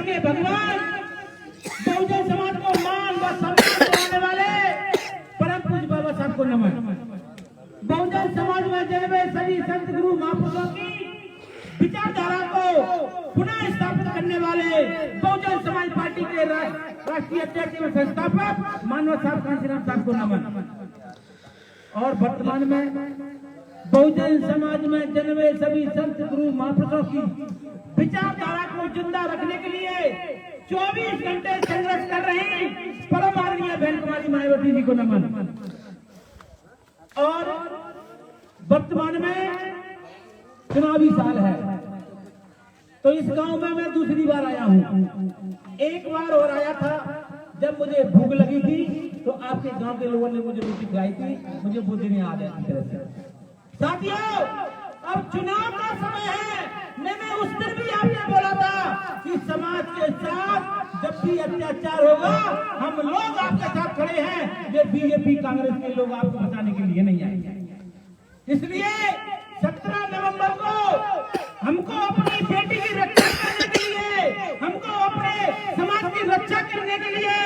के भगवान, बहुजन समाज को मान व सम्मान देने वाले परम पूज्य बाबा साहब को नमन। बहुजन समाज में जन्मे सभी संत गुरु महापुरुषों की विचारधारा को पुनः स्थापित करने वाले बहुजन समाज पार्टी के राष्ट्रीय अध्यक्ष व संस्थापक मानव साहब कांशीराम साहब को नमन। और वर्तमान में बहुजन समाज में जन्मे सभी संत गुरु महापुरुषों की विचारधारा को जिंदा रखने के लिए 24 घंटे संघर्ष कर रही परम आदरणीय बहन कुमारी मायावती जी को नमन। और वर्तमान में चुनावी साल है, तो इस गांव में मैं दूसरी बार आया हूं। एक बार और आया था जब मुझे भूख लगी थी, तो आपके गांव के लोगों ने मुझे रोटी खिलाई थी, मुझे वो दिन याद है। साथियों, अब चुनाव का समय है। मैंने उस दिन भी आपने बोला था कि समाज के साथ जब भी अत्याचार होगा हम लोग आपके साथ खड़े हैं। ये बीजेपी कांग्रेस के लोग आपको बचाने के लिए नहीं आएंगे। इसलिए 17 नवंबर को हमको अपनी बेटी की रक्षा करने के लिए, हमको अपने समाज की रक्षा करने के लिए,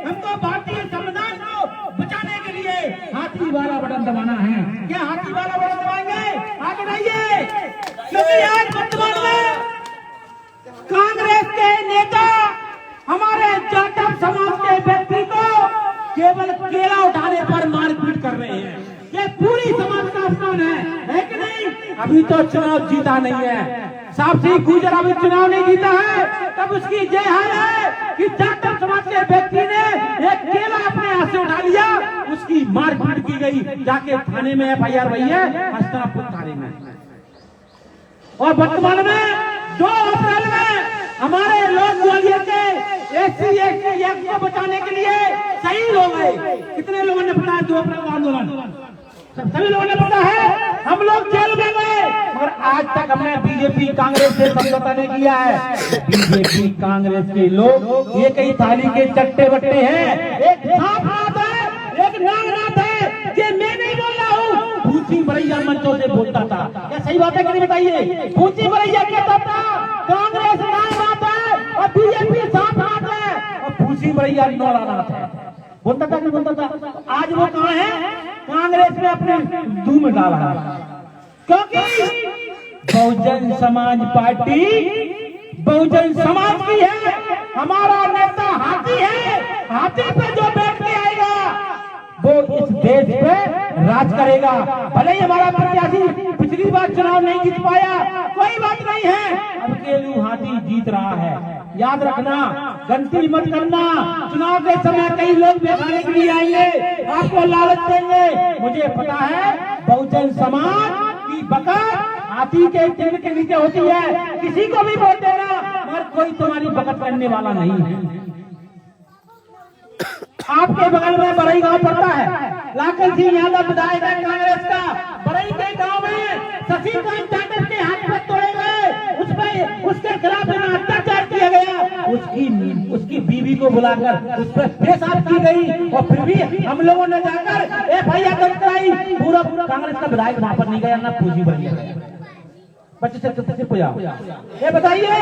हमको भारतीय संविधान को बचाने के लिए हाथी वाला बटन दबाना है। क्या हाथी वाला बटन दबाएंगे? आगे बढ़ाइए, क्योंकि आज वर्तमान में कांग्रेस के नेता हमारे जाटव समाज के व्यक्ति को केवल केला उठाने पर मारपीट कर रहे हैं। ये पूरी समाज का अपमान है कि नहीं? अभी तो चुनाव जीता नहीं है। साहब सिंह गुर्जर अभी चुनाव नहीं जीता है, तब उसकी जय हाल है कि जाटव समाज के व्यक्ति ने एक केला अपने हाथ से उठा लिया, उसकी मारपीट की गई। जाके थाने में FIR हुई है, हस्तिनापुर थाने में। और वर्तमान में 2 अप्रैल में हमारे लोग ग्वालियर के SC एक्ट को बचाने के लिए शहीद हो गए। कितने लोगों ने बताया 2 अप्रैल का आंदोलन? सभी लोगों ने पता है। हम लोग जेल में गए, मगर आज तक हमने बीजेपी कांग्रेस से समझौता नहीं किया है। बीजेपी कांग्रेस के लोग ये कई थाली के चट्टे बट्टे हैं। एक सांप नाथ है, एक नागनाथ है। ये मैं नहीं बोल रहा हूँ, भूसी बरैया मंचों से बोलता था। क्या सही बात है कि नहीं बताइए? भूसी बरैया कहता था कांग्रेस नागनाथ है और बीजेपी सांप नाथ है और भूसी बरैया नौलानाथ है। बोलता था कि बोलता था। आज वो कहाँ है? कांग्रेस में अपने धूम में डाला है, क्योंकि बहुजन समाज पार्टी बहुजन समाज की है। हमारा नेता हाथी है। हाथी पे जो बैठ के आएगा वो इस देश पे राज करेगा। भले ही हमारा प्रत्याशी पिछली बार चुनाव नहीं जीत पाया, कोई बात नहीं है, अब केलू हाथी जीत रहा है। याद रखना, गलती मत करना। चुनाव के समय कई लोग बैठाने के लिए आएंगे, आपको लालच देंगे। मुझे पता है बहुजन समाज की बकत हाथी के चिन्ह के नीचे होती है। किसी को भी वोट देना, मगर कोई तुम्हारी बकत करने वाला नहीं है। आपके बगल में बरई गांव पड़ता है। लाखन सिंह यादव विधायक है कांग्रेस का। बरई के गांव में शशिकांत जाटव के हाथ पर तोड़े गए, उसके खिलाफ अत्याचार किया गया। उसकी बीवी को बुलाकर उस पर पेशाब की गई और फिर भी हम लोगों ने जाकर FIR दर्ज कराई। पूरा कांग्रेस का विधायक वहां पर नहीं गया, ना पूजी बढ़िया गया। बच्चे से पूछा, ये बताइए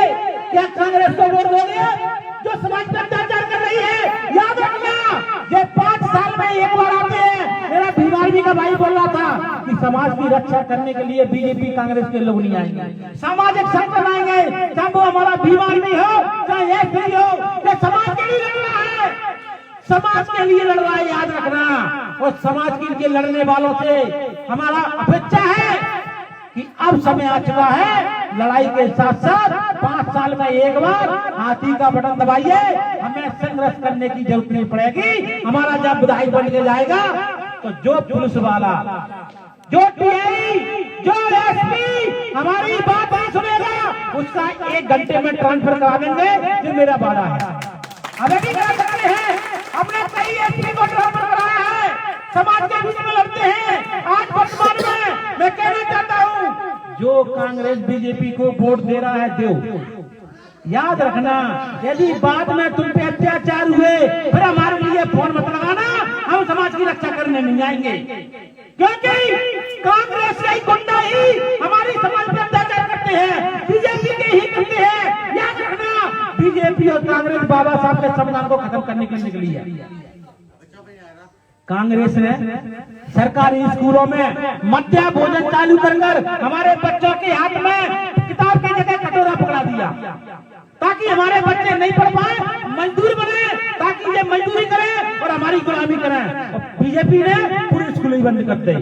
क्या कांग्रेस को वोट दोगे जो समाज पर अत्याचार कर रही है? याद रखना, ये 5 साल में एक बार आते हैं। मेरा भीमार्मी का भाई बोल रहा था कि समाज की रक्षा करने के लिए बीजेपी कांग्रेस के लोग नहीं आएंगे, सामाजिक संगठन आएंगे, चाहे वो हमारा भीमार्मी हो चाहे FI हो। ये समाज के लिए लड़ रहा है, समाज के लिए लड़ रहा है, याद रखना। और समाज के लिए लड़ने वालों से हमारा अपेक्षा है कि अब समय आ चुका है लड़ाई के साथ साथ 5 साल में एक बार हाथी का बटन दबाइए। हमें संघर्ष करने की जरूरत नहीं पड़ेगी। हमारा जब विधायक बन के जाएगा तो जो पुलिस वाला, जो TI, जो SP हमारी बात नहीं सुनेगा, उसका 1 घंटे में ट्रांसफर करा देंगे। ये मेरा वादा है। हमें भी करा सकते हैं। हमने कई SP को ट्रांसफर कराया है, समाज के बीच में लड़ते हैं। आज वर्तमान में मैं कहना चाहता हूँ, जो कांग्रेस बीजेपी को वोट दे रहा है दो। याद रखना, यदि बाद में तुम पे अत्याचार हुए फिर हमारे लिए फोन मत लगाना, हम समाज की रक्षा करने नहीं आएंगे। क्योंकि कांग्रेस के गुंडा ही हमारी समाज पर अत्याचार करते हैं, बीजेपी के ही करते हैं। याद रखना, बीजेपी और कांग्रेस बाबा साहब के संविधान को खत्म करने के लिए निकली है। कांग्रेस ने सरकारी स्कूलों में मध्याह्न भोजन चालू कर हमारे बच्चों के हाथ में किताब की जगह कटोरा पकड़ा दिया, ताकि हमारे बच्चे नहीं पढ़ पाए, मजदूर बने, ताकि ये मजदूरी करें और हमारी गुलामी करें। बीजेपी ने पूरी स्कूल ही बंद कर दी,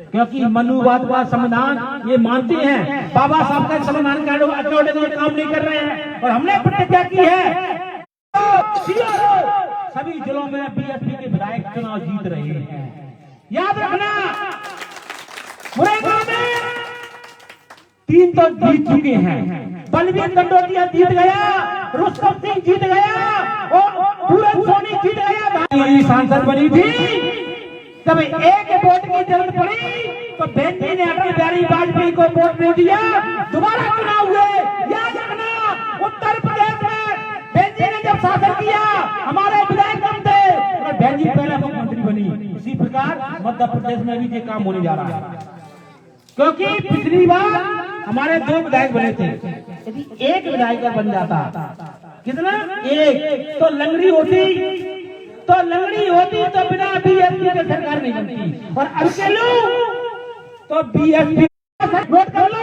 क्योंकि मनुवाद का संविधान ये मानते हैं, बाबा साहब का संविधान के अकॉर्डिंग काम नहीं कर रहे हैं। और हमने प्रतिज्ञा की है सभी जिलों में बीएसपी के विधायक चुनाव जीत रहे हैं। याद रखना, मुरैना में 3 तो जीत चुके हैं, बलवीर कंडोतिया जीत गया, रुस्तम सिंह जीत गया और पूरन सोनी जीत गया। सांसद बनी थी, तब एक वोट की जरूरत पड़ी तो बहन जी ने अटल बिहारी वाजपेयी को वोट नहीं दिया, दोबारा चुनाव हुए। याद रखना, उत्तर प्रदेश में बहन जी ने जब शासन किया, हमारे विधायक कम थे और बहन जी पहले मुख्यमंत्री बनी। इसी प्रकार मध्य प्रदेश में भी ये काम होने जा रहा है, क्योंकि पिछली बार हमारे 2 विधायक बने थे, यदि एक विधायक बन जाता, कितना एक, तो लंगड़ी होती तो बिना बीएसपी के सरकार नहीं बनती। और अब के लोग तो बीएसपी वोट कर लो,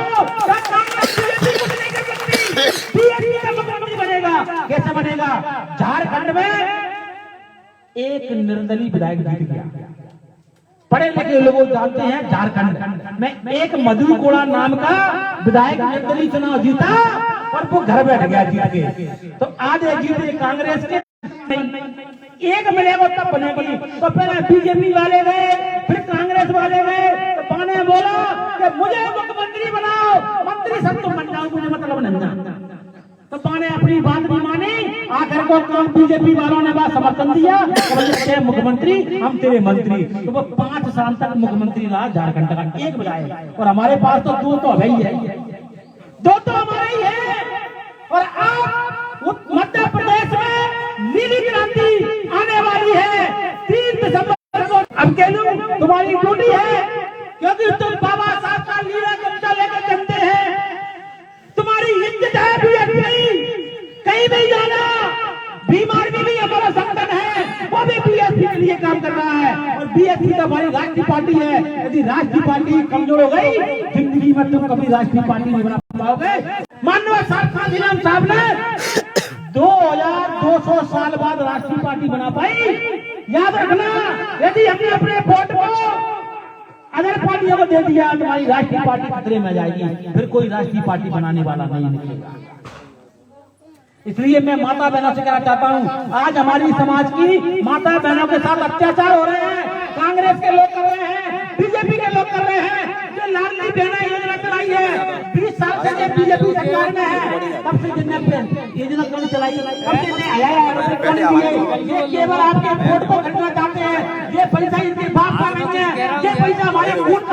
बीएसपी का मुख्यमंत्री बनेगा। कैसे बनेगा? झारखंड में एक निर्दलीय विधायक जीत गया, पढ़े लिखे लोग जानते हैं, झारखंड में एक मधु कोड़ा नाम का विधायक निर्दलीय चुनाव जीता और वो घर बैठ गया जीत के। तो आज जीते कांग्रेस के, एक मिलेगा तब बनेगी। तो पहले बीजेपी वाले गए, फिर कांग्रेस वाले गए, तो पाने बोला कि मुझे मुख्यमंत्री बनाओ, मंत्री सब तुम बन जाओ, मुझे मतलब नहीं। तो पाने अपनी बात नहीं मानी, आखिर को कौन बीजेपी वालों ने बात समर्थन दिया, मुख्यमंत्री हम तेरे मंत्री। तो वो 5 साल तक मुख्यमंत्री रहा झारखंड का एक विधायक, और हमारे पास तो 2 तो है ही है, 2 तो हमारे ही है। और आप मध्य प्रदेश में नीली क्रांति आने वाली है 3 दिसंबर को। अब कह लूं तुम्हारी ड्यूटी है, क्योंकि तुम बाबा साहब का लीला कब्जा लेकर चलते हैं, तुम्हारी इज्जत है बीएसपी, कहीं नहीं जाना। बीमार भी हमारा संगठन है, वो भी बीएसपी के लिए काम कर रहा है, और बीएसपी तो हमारी राष्ट्रीय पार्टी है। यदि राष्ट्रीय पार्टी कमजोर हो गई, जिंदगी में तुम कभी राष्ट्रीय पार्टी नहीं बना पाओगे। माननीय साहब ने 2200 साल बाद राष्ट्रीय पार्टी बना पाई। याद रखना, यदि हमने अपने वोट को अदर पार्टियों को दे दिया, तुम्हारी राष्ट्रीय पार्टी खतरे में जाएगी, फिर कोई राष्ट्रीय पार्टी बनाने वाला नहीं निकलेगा। इसलिए मैं माता बहनों से कहना चाहता हूँ, आज हमारी समाज की माता बहनों के साथ अत्याचार हो रहे हैं, कांग्रेस के लोग कर रहे हैं, बीजेपी के लोग कर रहे हैं। जो लाडली बहना योजना चलाई है, 20 साल से बीजेपी सरकार में है, तब से योजना कौन चलाई, ये केवल आपके वोट को खरीदना चाहते हैं। ये पैसा इनके बाप का नहीं है, ये पैसा हमारे वोट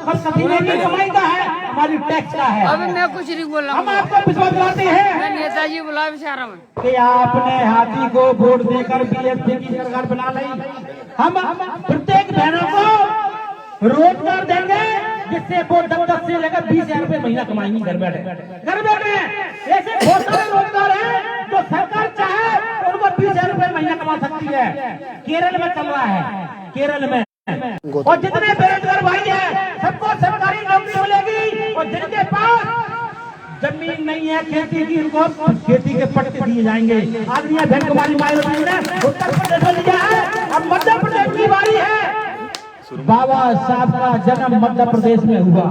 पसीने की कमाई का है, हमारी टैक्स का है। अभी मैं कुछ नहीं बोल रहा, हम आपको विश्वास दिलाते हैं। नेताजी बुला बेचारा में कि आपने हाथी को वोट देकर बीएसपी की सरकार बना ली। हम प्रत्येक बहनों को रोजगार देंगे, जिससे वो 10 से लेकर 20,000 रुपए महीना कमाएंगी घर बैठे। ऐसे बहुत सारे रोजगार हैं जो सरकार चाहे तो उनको 20,000 रुपए महीना कमा सकती है। केरल में चल रहा है, केरल में। और जितने बेरोजगार भाई हैं, सबको सरकारी नौकरी मिलेगी, और जिनके पास जमीन नहीं है खेती की, उनको खेती के पट्टे दिए जाएंगे। आदमी बहन कुमारी मायावती ने उत्तर प्रदेश में दिया है, अब मध्य प्रदेश की बारी है। बाबा साहब का जन्म मध्य प्रदेश में हुआ,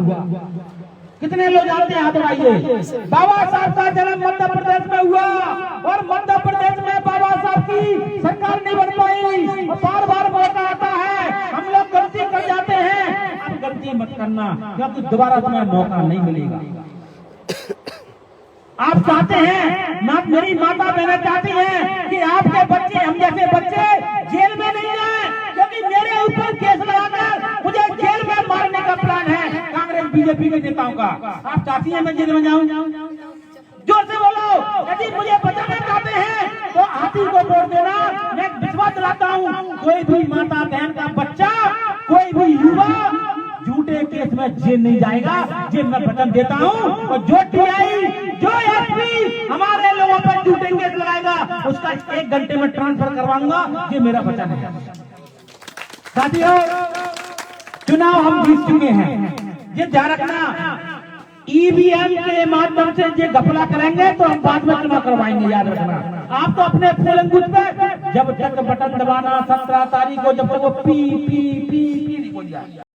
कितने लोग जानते हैं? हाथ उठाइए। बाबा साहब का जन्म मध्य प्रदेश में हुआ, और मध्य प्रदेश में बाबा साहब की सरकार नहीं बन पाई। बार बार मौका आता है, हम लोग गलती कर जाते हैं। अब गलती मत करना, क्योंकि दोबारा तुम्हें मौका नहीं मिलेगा। आप चाहते हैं, मेरी माता बहनें चाहती हैं कि आपके बच्चे, हम जैसे बच्चे जेल में नहीं जाएं, क्योंकि मेरे ऊपर केस लगाकर मुझे जेल में मारने का प्लान है कांग्रेस बीजेपी के नेताओं का। आप चाहती हैं मैं जेल में जाऊं? जोर से बोलो। यदि मुझे बचाना चाहते हैं तो हाथी को वोट देना। मैं विश्वास दिलाता हूं, कोई भी माता बहन का बच्चा, कोई भी युवा झूठे केस में जेल नहीं जाएगा, ये मैं वचन देता हूं। और जो टीआई, जो एसपी हमारे लोगों पर झूठेंगे उसका 1 घंटे में ट्रांसफर करवाऊंगा। ये मेरा वचन है। साथियों, चुनाव हम जीत चुके हैं, ये ध्यान रखना। ईवीएम के माध्यम से ये घपला करेंगे तो हम बाद में चुनाव करवाएंगे, याद रखना। आप तो अपने पोलिंग बूथ पे जब तक बटन दबाना 17 तारीख को, जब तक वो पी नहीं बोल जाए।